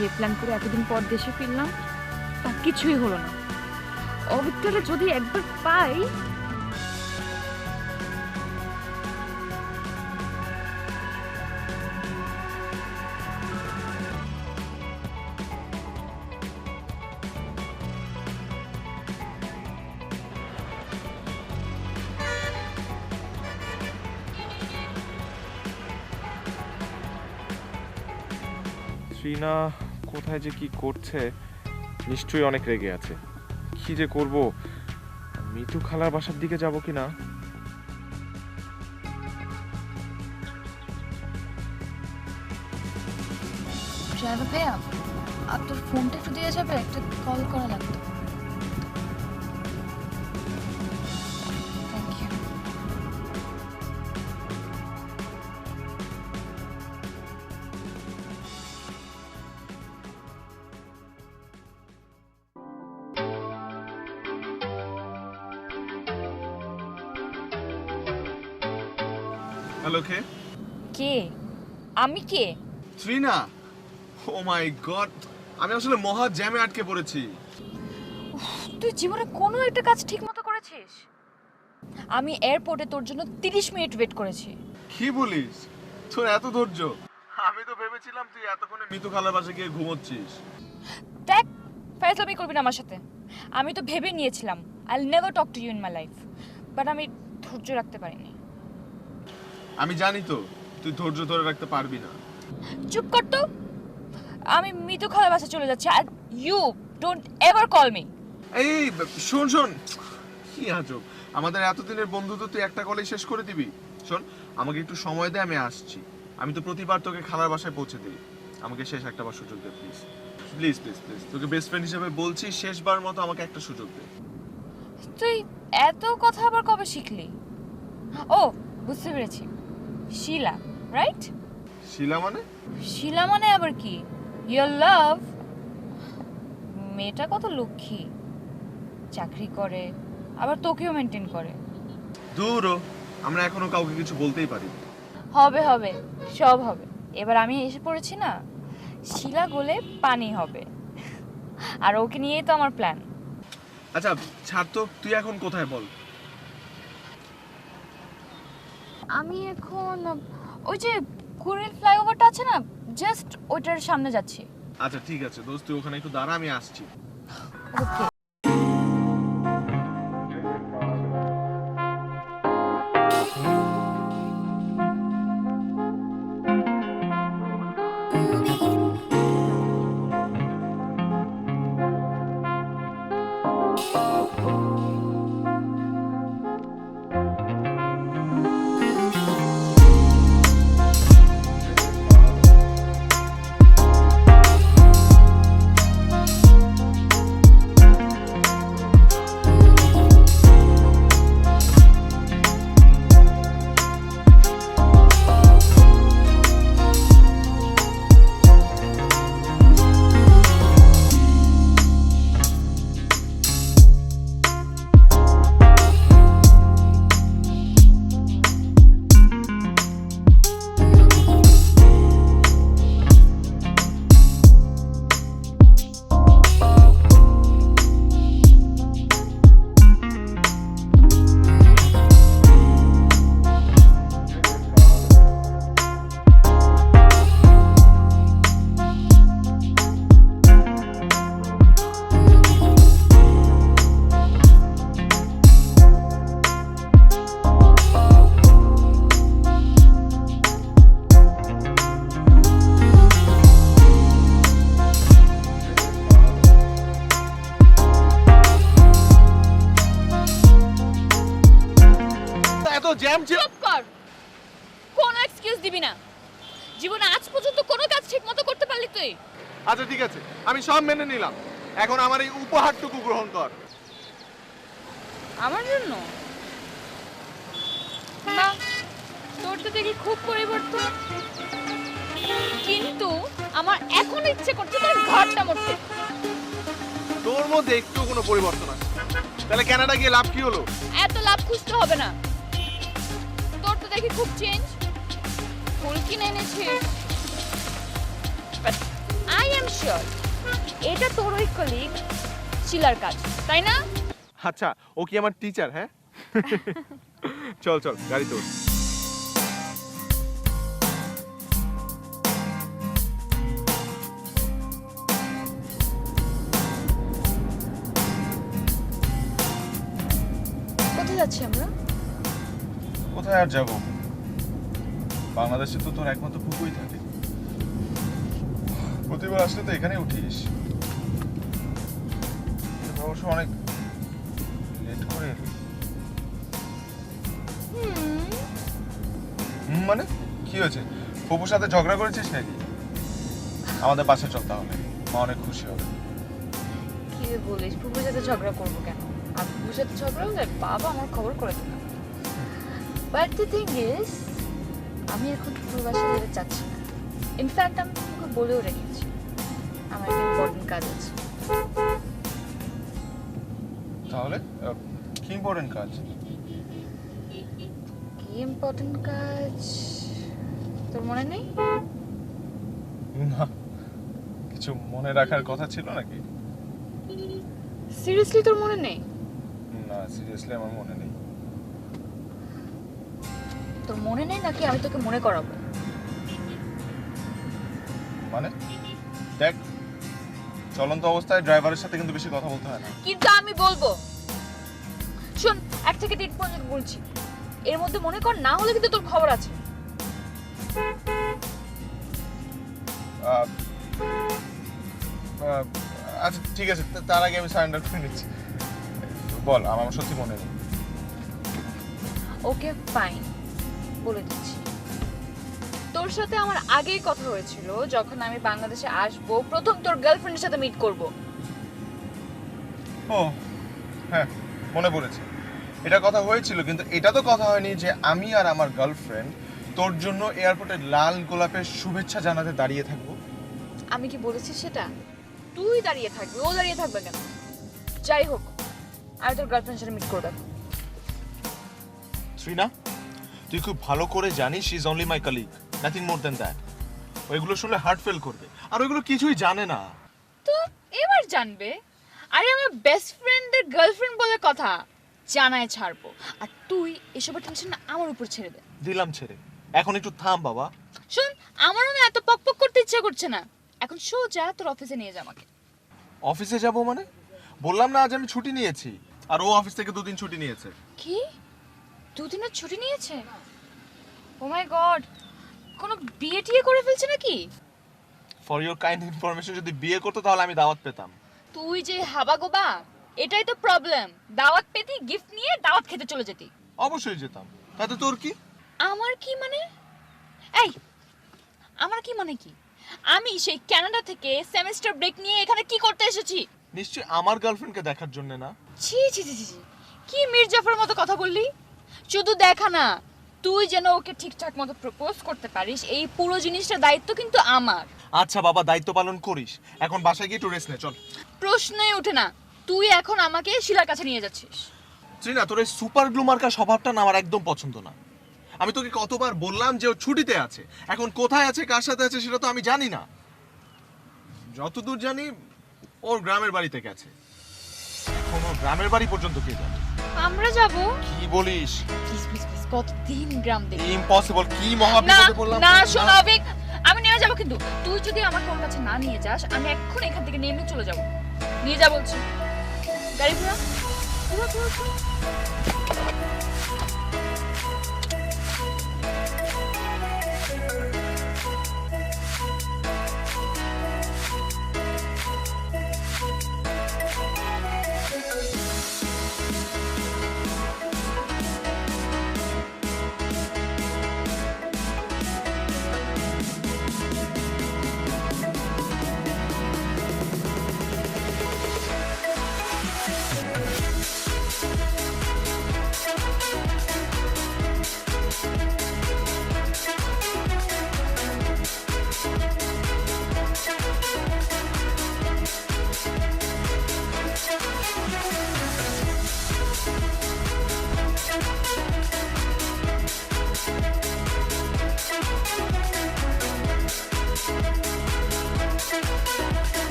যে প্ল্যান করে এতদিন পর দেশে ফিরলাম তা কিছুই হলো না। অবিকটারে যদি একবার পাই, শ্রীনা কোথায় যে কি করছে, নিশ্চয়ই অনেক রেগে আছে। কি যে করব, মিতু খালার বাসার দিকে যাব কিনা। ড্রাইভার ভাইয়া, আপনার ফোনটা একটু দিয়ে যাবে, একটা কল করা লাগতো। Thank you. হ্যালো, কে? কে? আমি কে? শ্রীনা। ও মাই গড, আমি আসলে মহা জ্যামে আটকে পড়েছি। তুই জীবনে কোনো একটা কাজ ঠিক মতো করেছিস? আমি এয়ারপোর্টে তোর জন্য 30 মিনিট ওয়েট করেছি। কি বলিস? তোর এত ধৈর্য? আমি তো ভেবেছিলাম তুই এতক্ষণে মিতু খালার বাসায় গিয়ে ঘুমোচ্ছিস। দেখ, ফাইজলামি করবি না আমার সাথে। আমি তো ভেবে নিয়েছিলাম I'll never talk to you in my life, but আমি ধৈর্য রাখতে পারিনি। আমি জানি তো তুই ধৈর্য ধরে রাখতে পারবি না। চুপ কর তো। আমি মিতু খালার বাসায় চলে যাচ্ছি, are you don't ever call me. এই শোন শোন, কি আজব, আমাদের এতদিনের বন্ধুত্ব তুই একটা কলেই শেষ করে দিবি? শোন, আমাকে একটু সময় দে, আমি আসছি। আমি তো প্রতিবার তোকে খালার বাসায় পৌঁছে দিই। আমাকে শেষ একটা বার সুযোগ দে প্লিজ। প্লিজ প্লিজ প্লিজ, তোকে বেস্ট ফ্রেন্ড হিসেবে বলছি, শেষবার মতো আমাকে একটা সুযোগ দে। তুই এত কথা আবার কবে শিখলি? ও, বুঝতে পেরেছি, শিলা, রাইট? শিলা মানে? শিলা মানে আবার কি? Your love. মেয়েটা কত লক্ষ্মী, চাকরি করে, আবার তোকেও মেনটেন করে। দূরও, আমরা এখনো কাউকে কিছু বলতেই পারি। হবে হবে, সব হবে। এবার আমি এসে পড়েছি না, শিলা গোলে পানি হবে, আর ওকে নিয়েই তো আমার প্ল্যান। আচ্ছা ছাড় তো, তুই এখন কোথায় বল? আমি এখন ওই যে কুড়িল ফ্লাইওভারটা আছে না, জাস্ট ওইটার সামনে যাচ্ছি। আচ্ছা ঠিক আছে দোস্ত, তুই ওখানে একটু দাঁড়া, আমি আসছি। ওকে। এত জ্যাম ছিল। চুপ কর, কোনো এক্সকিউজ দিবি না। জীবনে আজ পর্যন্ত কোনো কাজ ঠিক মতো করতে পারলি তুই? আচ্ছা ঠিক আছে, আমি সব মেনে নিলাম। এখন আমার এই উপহারটুকু গ্রহণ কর। আমার জন্য? না, তোর তো দেখি খুব পরিবর্তন। কিন্তু আমার এখন ইচ্ছে করছে তোর ঘরটা মরতে। তোর মধ্যে একটু কোনো পরিবর্তন আছে? তাহলে কানাডা গিয়ে লাভ কি হলো? এত লাভ খুঁজতে হবে না, তোর তো দেখি খুব চেঞ্জ। ফুল কিনে এনেছিস, বাট আই এম শিওর এটা তোর ওই কলিগ শিলার কাজ, তাই না? আচ্ছা, ও কি আমার টিচার? হ্যাঁ চল চল গাড়ি তোর। কোথায় যাচ্ছি আমরা? কোথায় আর যাবো, বাংলাদেশে তো তোর একমাত্র পুকুরই থাকে, প্রতিবার আসলে তো এখানে উঠিস। এবার অবশ্য অনেক লেট করে এলি। মানে কি হয়েছে, ফুপুর সাথে ঝগড়া করেছিস নাকি? আমাদের বাসায় চল তাহলে, মা অনেক খুশি হবে। কি বলিস, ফুপুর সাথে ঝগড়া করবো কেন? আর ফুপুর সাথে ঝগড়া হলে বাবা আমার খবর করে দেবে। বাট দ্য থিং ইজ, আমি এখন ফুপুর বাসায় যেতে চাচ্ছি না। ইনফ্যাক্ট আমি তোমাকে বলেও রেখেছি আমার একটা ইম্পর্টেন্ট কাজ আছে। তাহলে কি ইম্পর্টেন্ট কাজ? কি ইম্পর্টেন্ট কাজ তোর মনে নেই? না, কিছু মনে রাখার কথা ছিল নাকি? সিরিয়াসলি তোর মনে নেই? না, সিরিয়াসলি আমার মনে নেই। তোর মনে নেই নাকি আমি তোকে মনে করাবো? মানে দেখ, চলন্ত অবস্থায় ড্রাইভারের সাথে কিন্তু বেশি কথা বলতে হয় না। কিন্তু আমি বলবো, শোন 1 থেকে 3 পর্যন্ত বলছি, এর মধ্যে মনে কর, না হলে কিন্তু তোর খবর আছে। আহ, আহ, আচ্ছা ঠিক আছে, তার আগে আমি সারেন্ডার করে নিচ্ছি। বল, আমার সত্যি মনে নেই। ওকে ফাইন, বলে দিচ্ছি। তোর সাথে আমার আগেই কথা হয়েছিল যখন আমি বাংলাদেশে আসবো, প্রথম তোর গার্লফ্রেন্ডের সাথে মিট করব। ও হ্যাঁ, মনে পড়েছে, এটা কথা হয়েছিল, কিন্তু এটা তো কথা হয়নি যে আমি আর আমার গার্লফ্রেন্ড তোর জন্য এয়ারপোর্টে লাল গোলাপের শুভেচ্ছা জানাতে দাঁড়িয়ে থাকবো। আমি কি বলেছি সেটা? তুই দাঁড়িয়ে থাকবি, ও দাঁড়িয়ে থাকবে কেন? যাই হোক, আমি তোর গার্লফ্রেন্ডের সাথে মিট করে দেবো। শ্রীনা, তুই খুব ভালো করে জানিস she is only my colleague, nothing more than that. ওইগুলো শুনলে হার্ট ফেল করবে, আর ওইগুলো কিছুই জানে না। তো এবার জানবে। আরে আমার বেস্ট ফ্রেন্ডের গার্লফ্রেন্ড বলে কথা, জানায় ছাড়বো। আর তুই এসবের টেনশন আমার উপর ছেড়ে দে। দিলাম ছেড়ে, এখন একটু থাম বাবা। শোন, আমারও না এত পকপক করতে ইচ্ছা করছে না, এখন সোজা তোর অফিসে নিয়ে যা আমাকে। অফিসে যাব মানে? বললাম না আজ আমি ছুটি নিয়েছি, আর ও অফিস থেকে 2 দিন ছুটি নিয়েছে। কি 2 দিনের ছুটি নিয়েছে? ও মাই গড, কোনো বিয়ে টিয়ে করে ফেলছে নাকি? ফর ইওর কাইন্ড ইনফরমেশন, যদি বিয়ে করতো তাহলে আমি দাওয়াত পেতাম। তুই যে হাবাগোবা, এটাই তো প্রবলেম। দাওয়াত পেতি, গিফট নিয়ে দাওয়াত খেতে চলে যেতি। অবশ্যই যেতাম, তাতে তোর কি? আমার কি মানে? এই, আমার কি মানে কি? আমি সেই কানাডা থেকে সেমেস্টার ব্রেক নিয়ে এখানে কি করতে এসেছি? নিশ্চয়ই আমার গার্লফ্রেন্ডকে দেখার জন্য না? ছি ছি ছি ছি, কি মির্জাফরের মতো কথা বললি? শুধু দেখা না, তুই যেন ওকে ঠিকঠাক মতো প্রপোজ করতে পারিস, এই পুরো জিনিসটার দায়িত্ব কিন্তু আমার। আচ্ছা বাবা, দায়িত্ব পালন করিস, এখন বাসায় গিয়ে একটু রেস্ট নে, চল। প্রশ্নই ওঠে না, তুই এখন আমাকে শিলার কাছে নিয়ে যাচ্ছিস। শ্রীনা, তোর এই সুপার গ্লু মার্কা স্বভাবটা না আমার একদম পছন্দ না। আমি তোকে কতবার বললাম যে ও ছুটিতে আছে, এখন কোথায় আছে, কার সাথে আছে সেটা তো আমি জানি না। যতদূর জানি ওর গ্রামের বাড়িতে গেছে, এখন ওর গ্রামের বাড়ি পর্যন্ত কে যাবে? আমরা যাব? কি বলিস? প্লিজ প্লিজ প্লিজ, কতদিন গ্রাম দেখি। ইম্পসিবল, কি না মহাবিপদে বললাম। না, শোন অভিক, আমি নেমে যাবো, কিন্তু তুই যদি আমাকে ওর কাছে না নিয়ে যাস, আমি এখন এখান থেকে নেমে চলে যাব। নিয়ে যা বলছি। গাড়ি ঘোরা ঘোরা ঘোরা ঘোরা।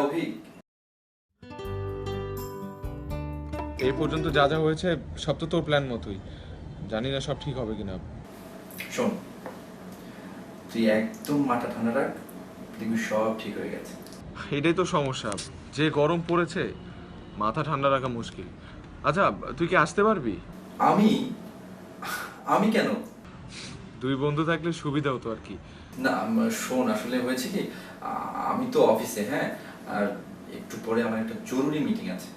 অভিক, এই পর্যন্ত যা যা হয়েছে সব তো তোর প্ল্যান মতোই। জানি না সব ঠিক হবে কিনা। শোন, তুই একদম মাথা ঠান্ডা রাখ, দেখবি সব ঠিক হয়ে গেছে। এটাই তো সমস্যা, যে গরম পড়েছে মাথা ঠান্ডা রাখা মুশকিল। আচ্ছা তুই কি আসতে পারবি? আমি আমি কেন? দুই বন্ধু থাকলে সুবিধা হতো আর কি। না শোন, আসলে হয়েছে কি, আমি তো অফিসে, হ্যাঁ, আর একটু পরে আমার একটা জরুরি মিটিং আছে,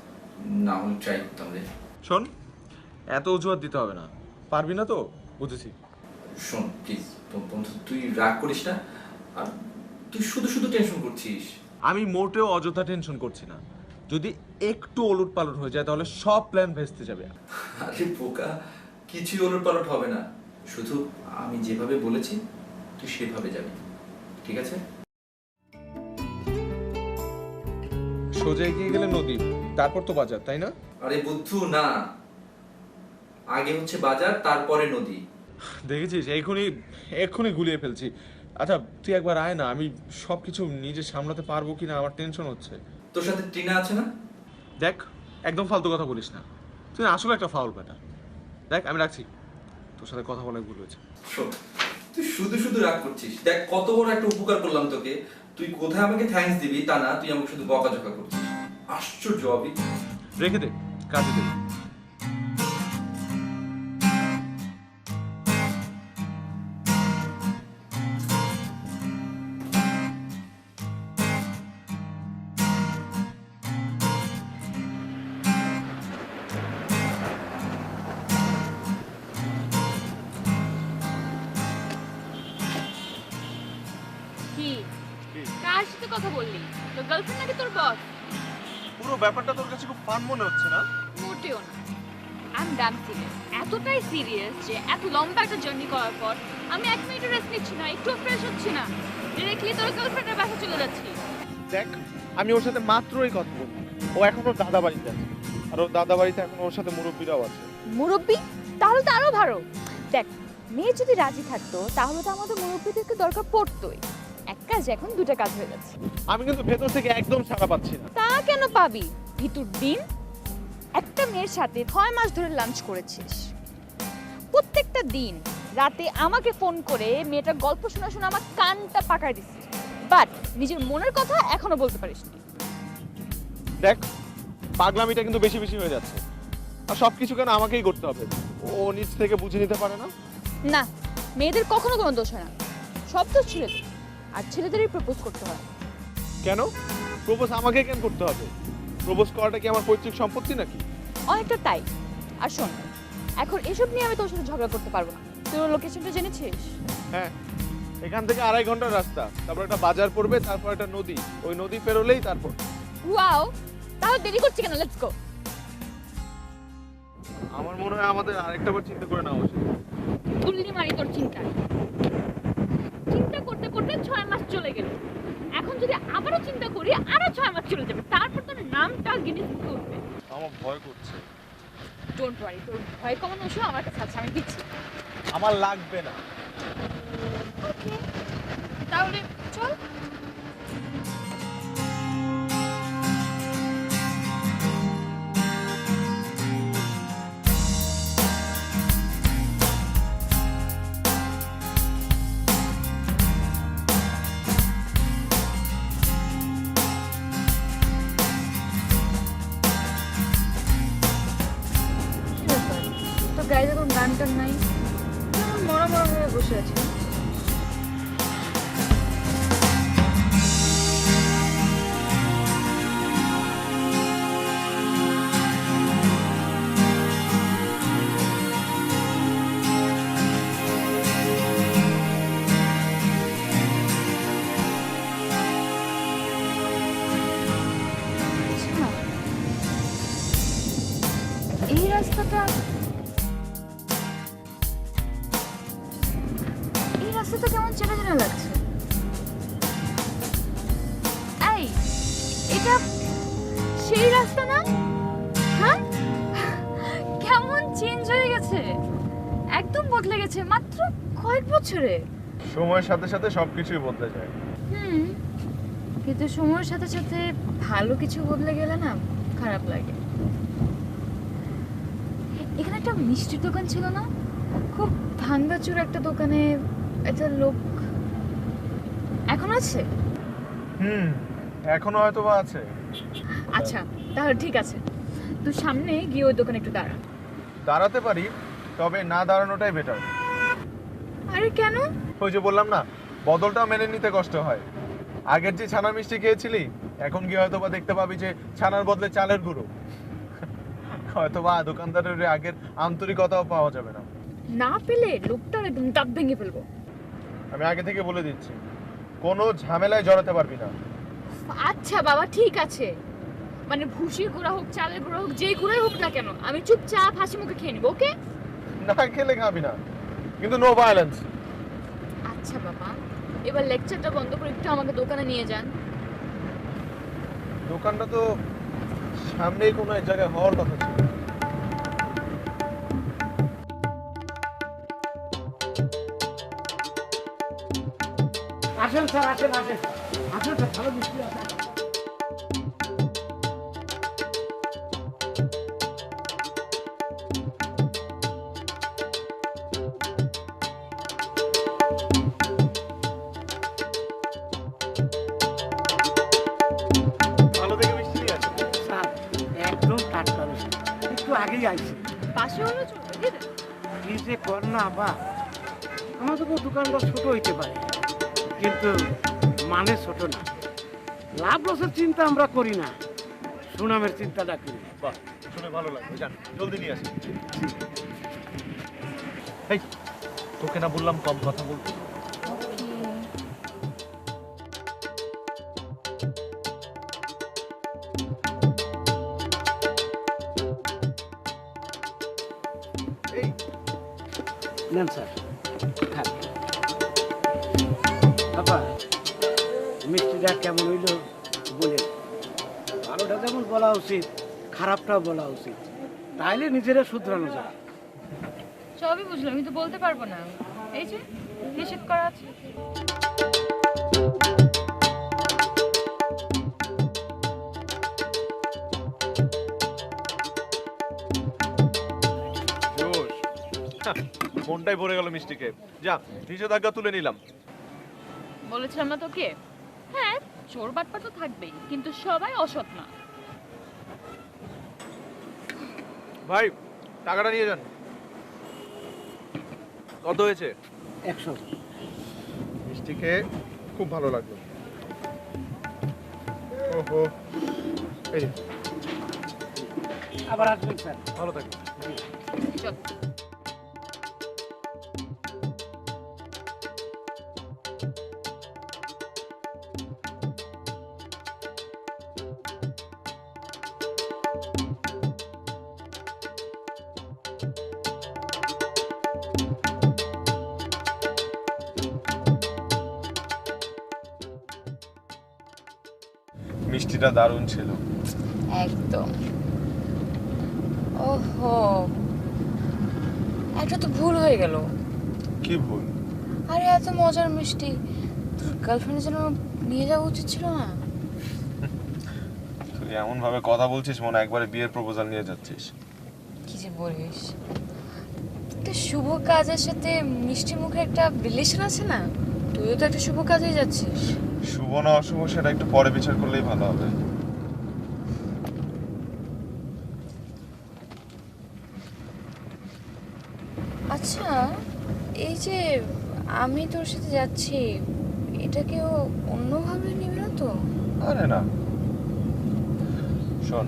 না হলে ট্রাই করতাম রে। শোন, এত অজুহাত দিতে হবে না, পারবি না তো বুঝেছি। শোন প্লিজ বন্ধু, তুই রাগ করিস না, আর তুই শুধু শুধু টেনশন করছিস। আমি মোটেও অযথা টেনশন করছি না। যদি একটু ওলট পালট হয়ে যায় তাহলে সব প্ল্যান ভেস্তে যাবে। আরে বোকা, কিছুই ওলটপালট হবে না, শুধু আমি যেভাবে বলেছি তুই সেভাবে যাবি, ঠিক আছে? সোজা এগিয়ে গেলে নদী, তারপর তো বাজার, তাই না? আরে বুদ্ধু না, আগে হচ্ছে বাজার, তারপরে নদী। দেখেছিস, এক্ষুনি গুলিয়ে ফেলছি। আচ্ছা তুই একবার আয় না, আমি সবকিছু নিজে সামলাতে পারবো কিনা আমার টেনশন হচ্ছে। তোর সাথে টিনা আছে না? দেখ, একদম ফালতু কথা বলিস না, তুই আসলে একটা ফাউল ব্যাটা। দেখ আমি রাখছি, তোর সাথে কথা বলে ভুল হয়েছে। শোন, তুই শুধু শুধু রাগ করছিস। দেখ কত বড় একটা উপকার করলাম তোকে, তুই কোথায় আমাকে থ্যাঙ্কস দিবি তা না, তুই আমাকে শুধু বকাঝকা করছিস। আশ্চর্য অভি। রেখে দে, কাজে দে। কি কার সাথে কথা বললি? তোর গার্লফ্রেন্ড নাকি তোর বস? পুরো ব্যাপারটা তোর কাছে খুব ফান মনে হচ্ছে না? মোটেও না, আই এম ড্যাম সিরিয়াস। এতটাই সিরিয়াস যে এত লম্বা একটা জার্নি করার পর আমি 1 মিনিটও রেস্ট নিচ্ছি না, একটু ফ্রেশ হচ্ছি না, ডিরেক্টলি তোর গার্লফ্রেন্ডের বাসা চলে যাচ্ছি। দেখ, আমি ওর সাথে মাত্রই কথা বলছি, ও এখন ওর দাদা বাড়িতে আছে, আর ওর দাদা বাড়িতে এখন ওর সাথে মুরব্বীরাও আছে। মুরব্বি? তাহলে তো আরো ভালো। দেখ, মেয়ে যদি রাজি থাকতো তাহলে তো আমাদের মুরব্বিদেরকে দরকার পড়তোই। এক কাজ এখন দুটো কাজ হয়ে যাচ্ছে। আমি কিন্তু ভেতর থেকে একদম সাড়া পাচ্ছি না। তা কেন পাবি? ভিতর দিন একটা মেয়ের সাথে 6 মাস ধরে লাঞ্চ করেছিস, প্রত্যেকটা দিন রাতে আমাকে ফোন করে মেয়েটার গল্প শোনা শোনা আমার কানটা পাকায় দিছিস, বাট নিজের মনের কথা এখনো বলতে পারিসনি। দেখ, পাগলামিটা কিন্তু বেশি বেশি হয়ে যাচ্ছে, আর সবকিছু কেন আমাকেই করতে হবে? ও নিজ থেকে বুঝে নিতে পারে না? না, মেয়েদের কখনো কোনো দোষ হয় না, সব দোষ ছেলেদের, আর ছেলেদেরই প্রপোজ করতে হয়। কেন প্রপোজ আমাকে কেন করতে হবে? প্রপোজ করাটা কি আমার পৈতৃক সম্পত্তি নাকি? অনেকটা তাই। আর শোন, এখন এসব নিয়ে আমি তোর সাথে ঝগড়া করতে পারবো না। তুই ওর লোকেশনটা জেনেছিস? হ্যাঁ, এখান থেকে 2.5 ঘন্টার রাস্তা, তারপর একটা বাজার পড়বে, তারপর একটা নদী, ওই নদী পেরোলেই তারপর। ওয়াও, তাহলে দেরি করছি কেন? Let's go. আমার মনে হয় আমাদের আরেকটা বার চিন্তা করে নেওয়া উচিত। তুল্লি মারি তোর চিন্তা। চিন্তা করতে করতে 6 মাস চলে গেল, এখন যদি আবারও চিন্তা করি আরো 6 মাস চলে যাবে, তারপর তোর নামটা গিনেস বুকে উঠবে। আমার ভয় করছে। ডোন্ট ওয়ারি, তোর ভয় কমানো ওষুধ আমার কাছে আছে, আমি দিচ্ছি। আমার লাগবে না। ওকে, তাহলে চল। তো গাড়িতে কোনো গান টান নাই, মরা মরা হয়ে বসে আছি। এই রাস্তাটা কেমন চেনা চেনা লাগছে। এই, এটা সেই রাস্তা না? হ্যাঁ, কেমন চেঞ্জ হয়ে গেছে, একদম বদলে গেছে মাত্র কয়েক বছরে। সময়ের সাথে সাথে সবকিছুই বদলে যায়। হুম, কিন্তু সময়ের সাথে সাথে ভালো কিছু বদলে গেলে না খারাপ লাগে। এখানে একটা মিষ্টির দোকান ছিল না, খুব ভাঙ্গাচুর একটা দোকানে একটা লোক, এখন আছে? এখনো হয়তো বা আছে। আচ্ছা তাহলে ঠিক আছে, তুই সামনে গিয়ে ওই দোকানে একটু দাঁড়া। দাঁড়াতে পারি, তবে না দাঁড়ানোটাই বেটার। আরে কেন? ওই যে বললাম না, বদলটা মেনে নিতে কষ্ট হয়। আগের যে ছানা মিষ্টি খেয়েছিলি, এখন গিয়ে হয়তো বা দেখতে পাবি যে ছানার বদলে চালের গুঁড়ো। হয়তো বা দোকানদারের ওই আগের আন্তরিকতাও পাওয়া যাবে না। না পেলে লোকটার একদম দাঁত ভেঙে ফেলবো। আমি আগে থেকে বলে দিচ্ছি, কোনো ঝামেলায় জড়াতে পারবি না। আচ্ছা বাবা ঠিক আছে, মানে ভুসির গুঁড়া হোক চালের গুঁড়া হোক যেই গুঁড়াই হোক না কেন, আমি চুপচাপ হাসি মুখে খেয়ে নিবো, ওকে? না খেলে খাবি না, কিন্তু নো ভায়োলেন্স। আচ্ছা বাবা, এবার লেকচারটা বন্ধ করে একটু আমাকে দোকানে নিয়ে যান। দোকানটা তো সামনেই কোনো এক জায়গায় হওয়ার কথা ছিল। আসেন স্যার, আসেন আসেন আসেন স্যার, ভালো মিষ্টি আছে। ভালো দেখে মিষ্টি আছে। স্যার একদম টাটকা মিষ্টি, একটু আগেই আইছে। পাশে হলো চলবে, দিয়ে দেন। কি যে কর না বা, আমাদের দোকানটা ছোট হইতে পারে কিন্তু মানে ছোট না। লাভ লসের চিন্তা আমরা করি না, সুনামের চিন্তাটা করি। বাহ, শুনে ভালো লাগলো। জান, জলদি নিয়ে আসি। এই, তোকে না বললাম কম কথা বলতে? এই, নেন স্যার, খান। বাবা মিষ্টিটা কেমন হইলো বলেন। ভালোটা যেমন বলা উচিত, খারাপটাও বলা উচিত, তাইলে নিজেরা শুধরানো যায়। সবই বুঝলাম, কিন্তু বলতে পারবো না, এই যে নিষেধ করা আছে। জোশ। মনটাই ভরে গেল মিষ্টিকে। যা, নিষেধাজ্ঞা তুলে নিলাম। বলেছিলাম না তোকে, হ্যাঁ চোর বাটপার তো থাকবেই, কিন্তু সবাই অসৎ না। ভাই, টাকাটা নিয়ে যান। কত হয়েছে? 100। মিষ্টি খেয়ে খুব ভালো লাগলো। ওহো, এই যে, আবার আসবেন স্যার। ভালো থাকবে। চল। মিষ্টিটা দারুণ ছিল। একদম। ওহো, একটা তো ভুল হয়ে গেল। কি ভুল? আরে এত মজার মিষ্টি তোর গার্লফ্রেন্ডের জন্য নিয়ে যাওয়া উচিত ছিল না? তুই এমন ভাবে কথা বলছিস মনে হয় একবারে বিয়ের প্রপোজাল নিয়ে যাচ্ছিস। কি যে বলিস, একটা শুভ কাজের সাথে মিষ্টি মুখে একটা রিলেশন আছে না, তুইও তো একটা শুভ কাজেই যাচ্ছিস। শুভ না অশুভ সেটা একটু পরে বিচার করলেই ভালো হবে। আচ্ছা, এই যে আমি তোর সাথে যাচ্ছি, এটা কেউ অন্যভাবে নেবে না তো? আরে না, শোন,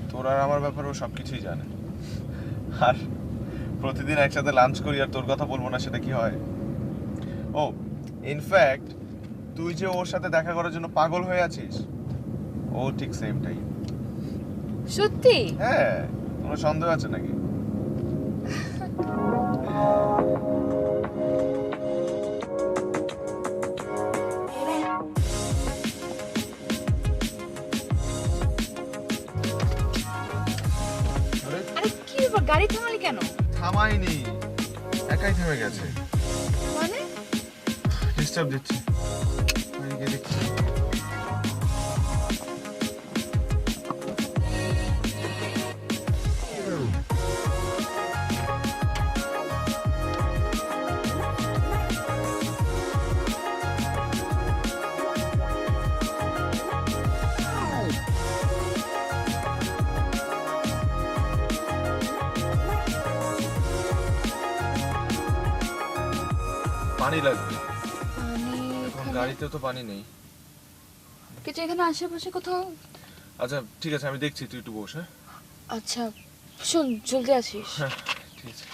তোর আর আমার ব্যাপারে ও সবকিছুই জানে। আর প্রতিদিন একসাথে লাঞ্চ করি আর তোর কথা বলবো না, সেটা কি হয়? ও ইনফ্যাক্ট তুই যে ওর সাথে দেখা করার জন্য পাগল হয়ে আছিস, ও ঠিক সেম টাইম। সত্যি? হ্যাঁ, কোনো সন্দেহ আছে নাকি? আরে কি ব্যাপার, গাড়ি থামালি কেন? থামাইনি, একাই থেমে গেছে। মানে ডিস্টার্ব দিচ্ছি। এদিকে পানি লাগবে। পানি এখন এখানে- গাড়িতে তো পানি নেই। কিছু এখানে আশেপাশে কোথাও? আচ্ছা ঠিক আছে, আমি দেখছি, তুই একটু বস। হ্যাঁ আচ্ছা শোন, জলদি আসিস। হ্যাঁ ঠিক আছে।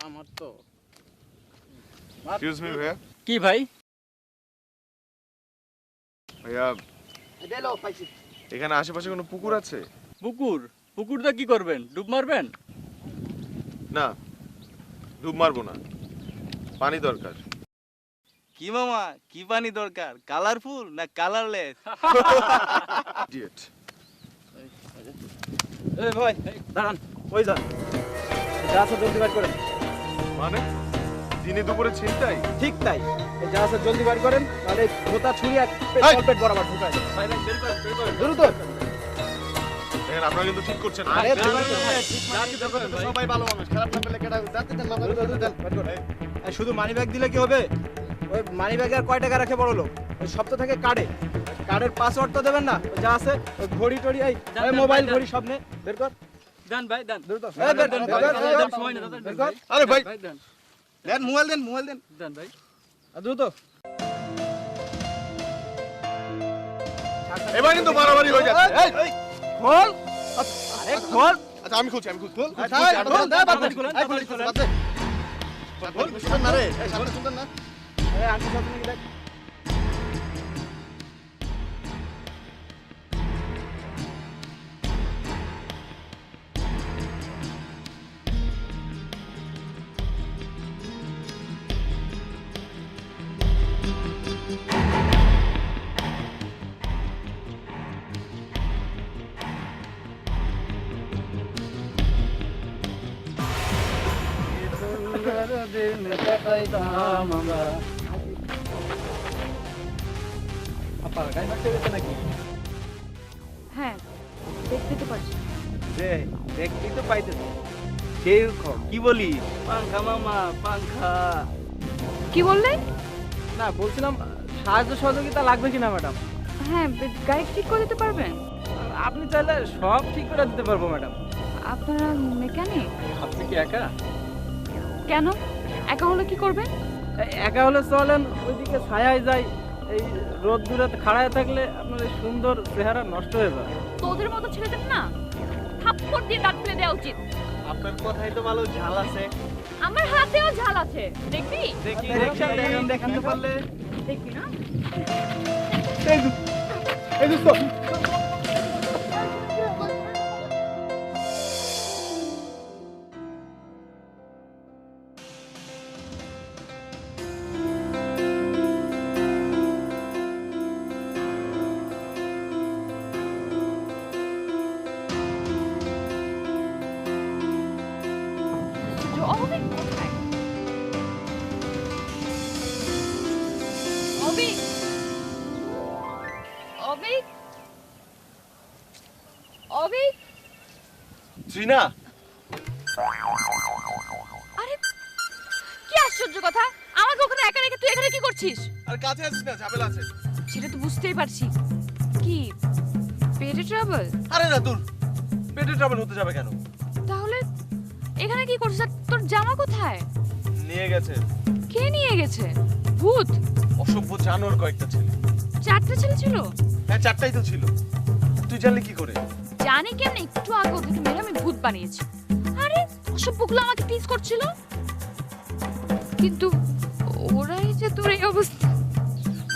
আমার তো এক্সকিউজ মি ভাইয়া। কি ভাই? ভাইয়া এখানে আশেপাশে কোনো পুকুর আছে? পুকুর? পুকুরটা কি করবেন? ডুব মারবেন? না, ডুব মারবো না, পানি দরকার। কি মামা, কি পানি দরকার? কালারফুল না কালারলেস? ইডিয়েট। এই ভাই দাঁড়ান, ওই যান, জাহাজটা জলদি বার করেন। মানে দিনে দুপুরে ছিনতাই? ঠিক তাই, এই জাহাজটা জলদি বার করেন, নাহলে গোটা ছুরি এক এই! পেট বরাবর ঢুকায় দেন। ভাই ভাই বের করেন, বের করেন। দ্রুত। দেখেন আপনারা কিন্তু ঠিক করছেন না। আরে বের দ্রুত। করেন, ঠিক মানে বের করেন ভাই। সবাই ভালো মানুষ, খারাপ না পেলে কেটা যাতে দেন মামা, দ্রুত দেন, বার করেন। এই শুধু মানি ব্যাগ দিলে কি হবে? ওই মানি ব্যাগে আর কয় টাকা রাখে বড় লোক? ওই সপ্তাহ থেকে কার্ডে, কার্ডের পাসওয়ার্ড তো দেবেন না, ওই যা আছে ওই ঘড়ি টড়ি, এই দেন, ওই দেন, মোবাইল দেন। ঘড়ি সব নে, বের কর দেন ভাই দেন। দ্রুত। দেন, এই বের, দেন, বের, ভাই, বের, দেন, বের, দেন, সময় নেই, দেন, বের দেন, কর। ভাই। আরে ভাই, ভাই দেন, দেন মোবাইল দেন, মোবাইল দেন, দেন ভাই। আর দ্রুত। এবার কিন্তু মারামারি হয়ে যাচ্ছে। এই, এই, খোল। আরে খোল। আচ্ছা আমি খুলছি, আমি খুলছি। খোল, দে, বাদ দে, তাড়াতাড়ি খোলেন, এই, তাড়াতাড়ি বাদ দে। শুনতেন না রে, এই সামনে শুনতেন না? এই আঙ্কেল সাথে নাকি দেখ। আপা গাড়ি বাড়তে গেছে নাকি? হ্যাঁ, দেখতে তো পারছি। যে দেখতেই তো পাইতেছ, সেই কি বলি, পাংখা মামা পাংখা। কি বললে? না বলছিলাম সাহায্য সহযোগিতা লাগবে কিনা ম্যাডাম? হ্যাঁ, গাড়ি ঠিক করে দিতে পারবেন? আপনি চাইলে সব ঠিক করে দিতে পারবো ম্যাডাম। আপনারা মেকানিক? আপনি কি একা? কেন? একা হলে কি করবেন? একা হলে চলেন, ওইদিকে ছায়ায় যাই, এই রোদ দূরে খাড়ায় থাকলে আপনার এই সুন্দর চেহারা নষ্ট হয়ে যাবে। তোদের মতো ছেলেদের না থাপ্পড় দিয়ে দাঁত ফেলে দেওয়া উচিত। আপনার কথাই তো ভালো ঝাল আছে। আমার হাতেও ঝাল আছে, দেখবি? দেখি দেখাতে পারলে। দেখবি না? এই দোস্ত, অবিক কোথায়? অবিক, অবিক, অবিক। শ্রীনা, আরে কি আশ্চর্য কথা, আমাকে ওখানে একা রেখে তুই এখানে কি করছিস? আর কাছে আসিস না, ঝামেলা আছে। সেটা তো বুঝতেই পারছি। কি পেটে ট্রাবল? আরে না দূর, পেটে ট্রাবল হতে যাবে কেন? তাহলে এখানে কি করছিস? আর তোর জামা কোথায়? নিয়ে গেছে কে নিয়ে গেছে? ভূত? অসভ্য জানোয়ার কয়েকটা ছেলে। চারটে ছেলে ছিল? হ্যাঁ চারটাই তো ছিল। তুই জানলি কি করে? জানি কেমন, একটু আগে ওদেরকে মেরে আমি ভূত বানিয়েছি। আরে অসভ্যগুলো আমাকে টিজ করছিল, কিন্তু ওরাই যে তোর এই অবস্থা।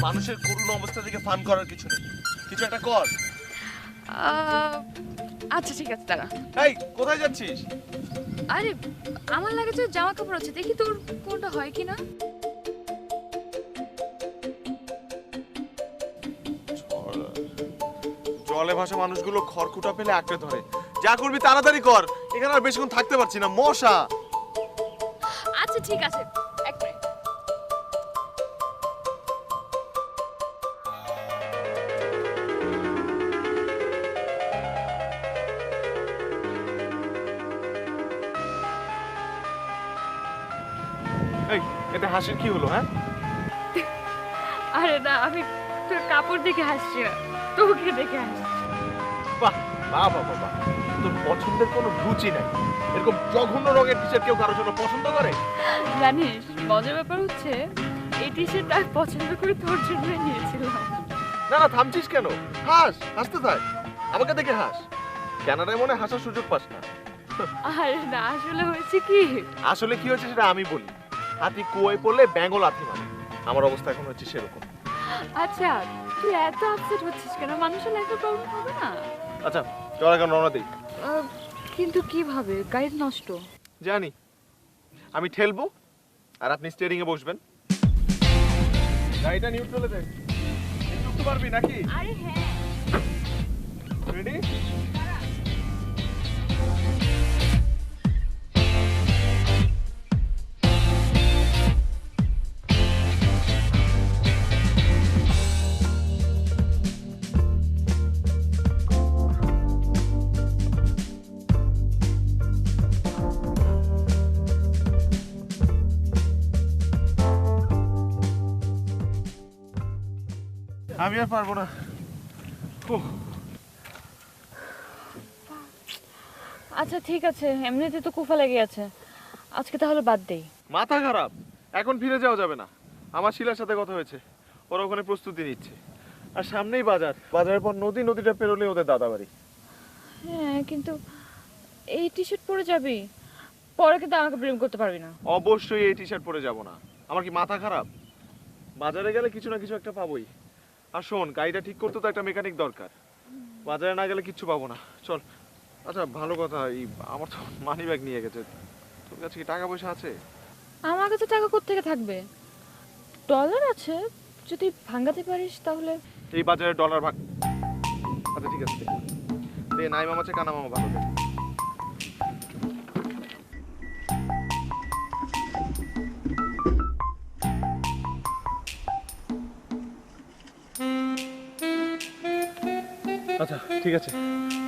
মানুষের করুণ অবস্থা থেকে ফান করার কিছু নেই, কিছু একটা কর। আচ্ছা ঠিক আছে, দাঁড়া। এই কোথায় যাচ্ছিস? আরে আমার লাগে যে জামা কাপড় আছে, দেখি তোর কোনটা হয় কিনা। জলে ভাসা মানুষগুলো খড়কুটা পেলে আঁকড়ে ধরে। যা করবি তাড়াতাড়ি কর, এখানে আর বেশিক্ষণ থাকতে পারছি না, মশা। আচ্ছা ঠিক আছে, এক মিনিট। এই এতে হাসির কি হলো? হ্যাঁ, আরে না, আমি তোর কাপড় দেখে হাসছি না, তোকে দেখে হাসছি। বাহ বাহ বাহ বাহ বাহ। তোর পছন্দের কোনো রুচি নাই। এরকম জঘন্য রঙের টি শার্ট কেউ কারোর জন্য পছন্দ করে? জানিস মজার ব্যাপার হচ্ছে এই টি শার্টটা পছন্দ করে তোর জন্যই নিয়েছিলাম। না না, থামছিস কেন? হাস, হাসতে থাক, আমাকে দেখে হাস। কানাডায় মনে হয় হাসার সুযোগ পাস না। আরে না, আসলে হয়েছে কি, আসলে কি হয়েছে সেটা আমি বলি। হাতি কুয়োয় পড়লে ব্যাঙও লাথি মারে। আমার অবস্থা এখন হচ্ছে সেরকম। আচ্ছা তুই এত আপসেট হচ্ছিস কেন? মানুষের লাইফে প্রবলেম হবে না? আচ্ছা চল এখন রওনা দিই। কিন্তু কিভাবে? গাড়ি নষ্ট। জানি, আমি ঠেলবো আর আপনি স্টিয়ারিং এ বসবেন। গাড়িটা নিউট্রালে দে। একটু পারবি নাকি? আরে হ্যাঁ। রেডি? আমি আর পারবো না। উহ, আচ্ছা ঠিক আছে, এমনিতে তো কুফা লেগে আছে, আজকে তাহলে বাদ দেই। মাথা খারাপ, এখন ফিরে যাওয়া যাবে না। আমার শিলার সাথে কথা হয়েছে, ওরা ওখানে প্রস্তুতি নিচ্ছে। আর সামনেই বাজার, বাজারের পর নদী, নদীটা পেরোলে ওদের দাদা বাড়ি। হ্যাঁ কিন্তু এই টি শার্ট পরে যাবি, পরে কিন্তু আমাকে প্রেম করতে পারবি না। অবশ্যই এই টি শার্ট পরে যাব না। আমার কি মাথা খারাপ? বাজারে গেলে কিছু না কিছু একটা পাবোই। আর শোন, গাড়িটা ঠিক করতে তো একটা মেকানিক দরকার। বাজারে না গেলে কিচ্ছু পাবো না। চল। আচ্ছা ভালো কথা, এই আমার তো মানি ব্যাগ নিয়ে গেছে। তোর কাছে কি টাকা পয়সা আছে? আমার কাছে টাকা কোত্থেকে থাকবে? ডলার আছে, যদি ভাঙাতে পারিস তাহলে। এই বাজারে ডলার ভাগ। আচ্ছা ঠিক আছে, দে। নাই মামা আছে, কানা মামা ভালো দে। আচ্ছা ঠিক আছে,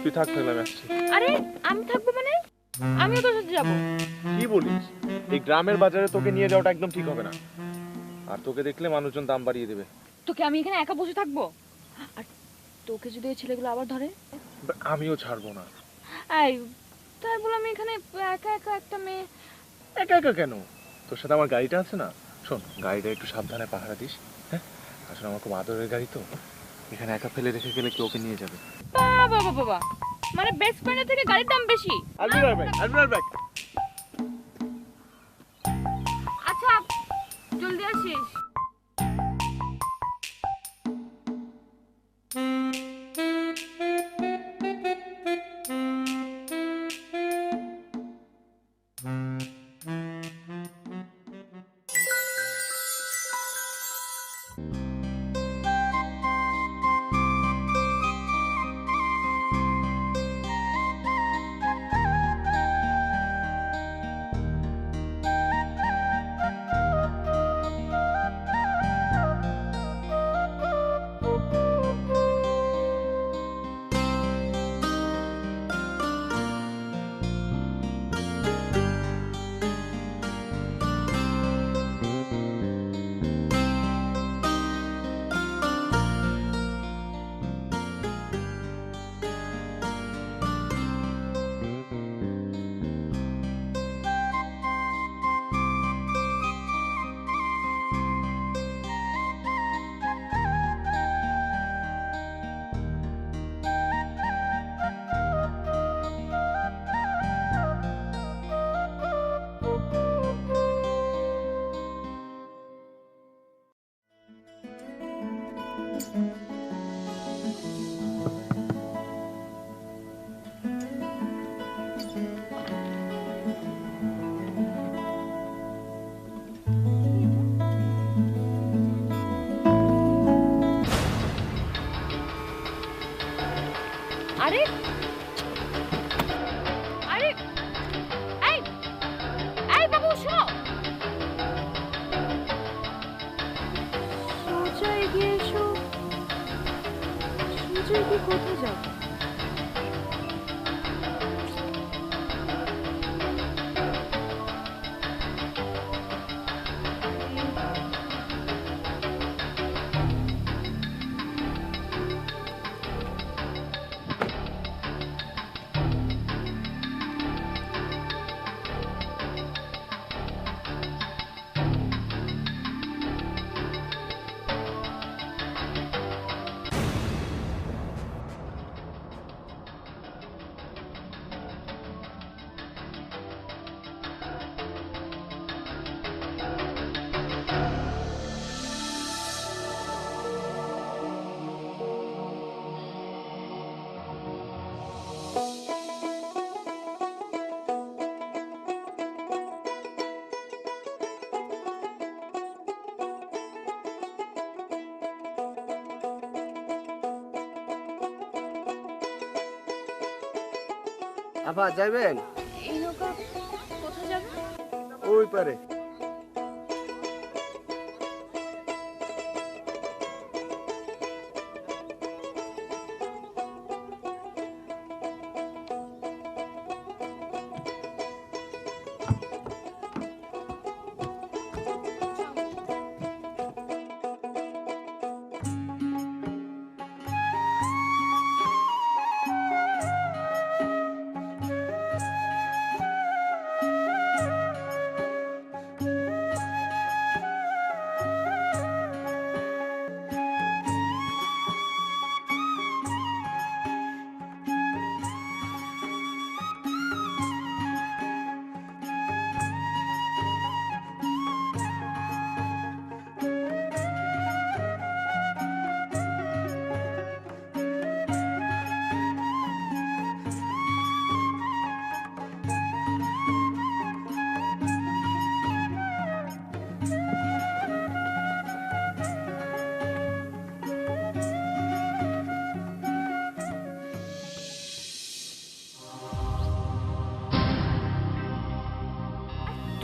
তুই থাক, তাহলে আমি আসছি। আরে আমি থাকবো মানে? আমিও তোর সাথে যাবো। কি বলিস? এই গ্রামের বাজারে তোকে নিয়ে যাওয়াটা একদম ঠিক হবে না। আর তোকে দেখলে মানুষজন দাম বাড়িয়ে দেবে। তোকে আমি এখানে একা বসে থাকবো? আর তোকে যদি এই ছেলেগুলো আবার ধরে? আমিও ছাড়বো না। এই তাই বলে আমি এখানে একা একা একটা মেয়ে। একা একা কেন? তোর সাথে আমার গাড়িটা আছে না। শোন, গাড়িটা একটু সাবধানে পাহারা দিস। হ্যাঁ, আসলে আমার খুব আদরের গাড়ি তো, এখানে একা ফেলে রেখে গেলে কেউ ওকে নিয়ে যাবে। বাবা বাবা বাবা, মানে বেস্ট ফ্রেন্ডের থেকে গাড়ির দাম বেশি? আচ্ছা জলদি আসিস। আরে আরে এই এই বাবু শোনো, সোজা এগিয়ে এসো। সোজা এগিয়ে কোথায় যাও? আপা যাইবেন? এই নৌকা কোথায় যাবে? ওই পারে।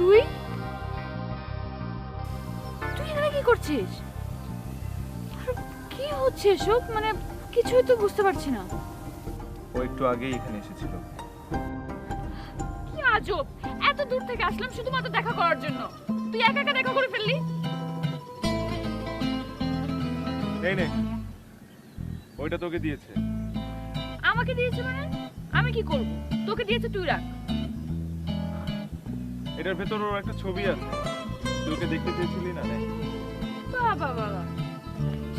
তুই তুই এখানে কি করছিস? আর কি হচ্ছে এসব? মানে কিছুই তো বুঝতে পারছি না। ও একটু আগেই এখানে এসেছিল। কি আজব, এত দূর থেকে আসলাম শুধুমাত্র দেখা করার জন্য, তুই একা একা দেখা করে ফেললি। এই নে, ওইটা তোকে দিয়েছে। আমাকে দিয়েছে মানে? আমি কি করব? তোকে দিয়েছে, তুই রাখ। এটার ভেতর ওর একটা ছবি আছে, তুই ওকে দেখতে চেয়েছিলি না? দেখ। বাবা বাবা,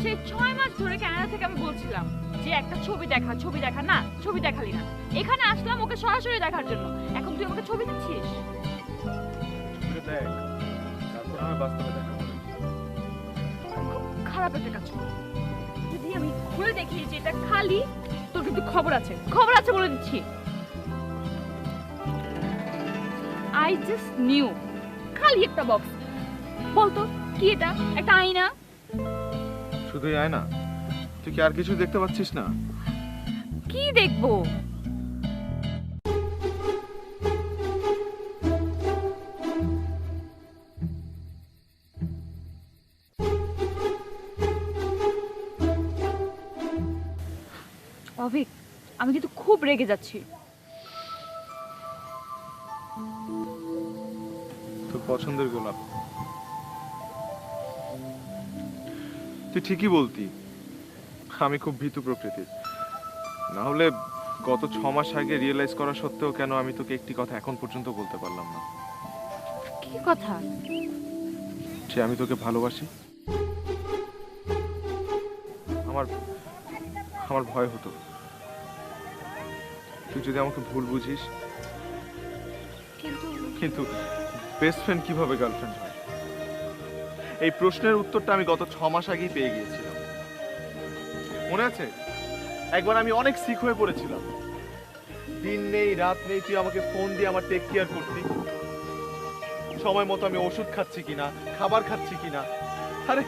সেই 6 মাস ধরে কানাডা থেকে আমি বলছিলাম যে একটা ছবি দেখা না, ছবি দেখালি না। এখানে আসলাম ওকে সরাসরি দেখার জন্য, এখন তুই আমাকে ছবি দিচ্ছিস? ছবিটা দেখ, তারপর আমি বাস্তবে দেখা করব। খুব খারাপ একটা কাজ কর। যদি আমি খুলে দেখি যে এটা খালি, তোর কিন্তু খবর আছে বলে দিচ্ছি। আই জাস্ট নিউ, খালি একটা বক্স। বলতো কি এটা? একটা আয়না? শুধুই আয় না, তুই কি আর কিছু দেখতে পাচ্ছিস না? কি দেখবো? অভিক, আমি কিন্তু খুব রেগে যাচ্ছি। তোর পছন্দের গোলাপ। তুই ঠিকই বলতি, আমি খুব ভীতু প্রকৃতির। না হলে গত 6 মাস আগে রিয়েলাইজ করা সত্ত্বেও কেন আমি তোকে একটি কথা এখন পর্যন্ত বলতে পারলাম না? কি কথা? যে আমি তোকে ভালোবাসি। আমার আমার ভয় হতো তুই যদি আমাকে ভুল বুঝিস। কিন্তু বেস্ট ফ্রেন্ড কিভাবে গার্লফ্রেন্ড হয়? এই প্রশ্নের উত্তরটা আমি গত 6 মাস আগেই পেয়ে গিয়েছিলাম। মনে আছে একবার আমি অনেক সিক হয়ে পড়েছিলাম, দিন নেই রাত নেই তুই আমাকে ফোন দিয়ে আমার টেক কেয়ার করতি, সময় মতো আমি ওষুধ খাচ্ছি কিনা, খাবার খাচ্ছি কিনা। আরে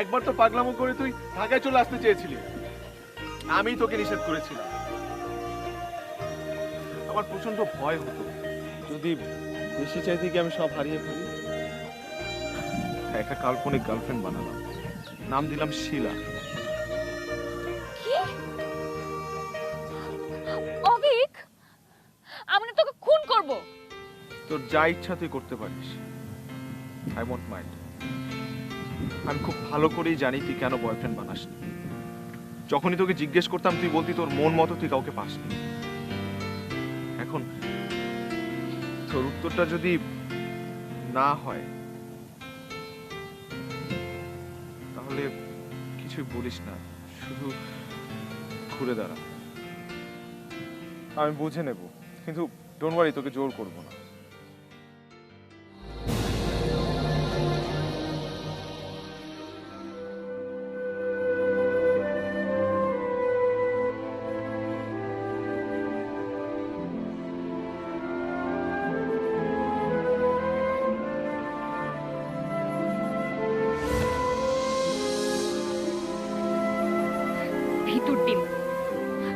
একবার তো পাগলামো করে তুই ঢাকায় চলে আসতে চেয়েছিলি, আমি তোকে নিষেধ করেছিলাম। আমার প্রচন্ড ভয় হতো যদি বেশি চাইতে কি আমি সব হারিয়ে ফেলি। একটা কাল্পনিক গার্লফ্রেন্ড বানালাম, নাম দিলাম শিলা। অভিক, আমি তোকে খুন করব। তোর যা ইচ্ছা তুই করতে পারিস, আই ওয়ন্ট মাইন্ড। আমি খুব ভালো করেই জানি তুই কেন বয়ফ্রেন্ড বানাসনি। যখনই তোকে জিজ্ঞেস করতাম তুই বলতি তোর মন মতো তুই কাউকে পাসনি। এখন তোর উত্তরটা যদি না হয় তাহলে কিছুই বলিস না, শুধু ঘুরে দাঁড়া। আমি বুঝে নেব, কিন্তু ডোন্ট ওয়ারি, তোকে জোর করবো না। ভিতর ডিম,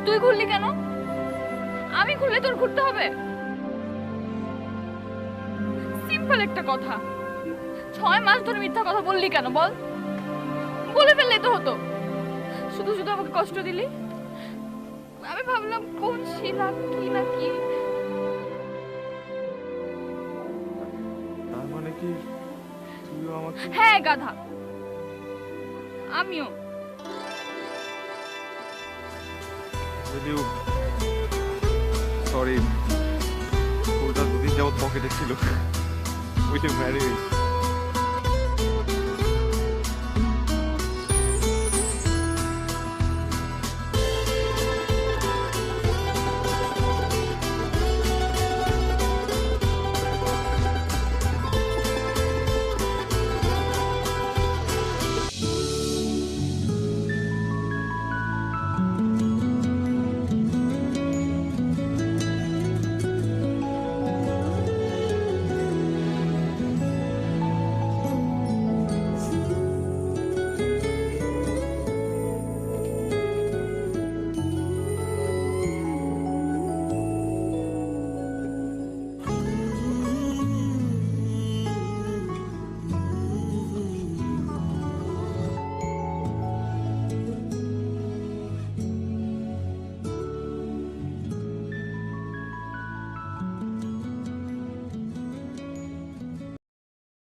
তুই খুললি কেন? আমি খুললে তোর ঘুরতে হবে? সিম্পল একটা কথা, 6 মাস ধরে মিথ্যা কথা বললি কেন বল? বলে ফেললে তো হতো, শুধু শুধু আমাকে কষ্ট দিলি। আমি ভাবলাম কোন শিলা কি না কি। তার মানে কি তুইও আমাকে? হ্যাঁ গাধা, আমিও। সরি, ফুলটা 2 দিন যাবত পকেটে ছিল। Will you marry me?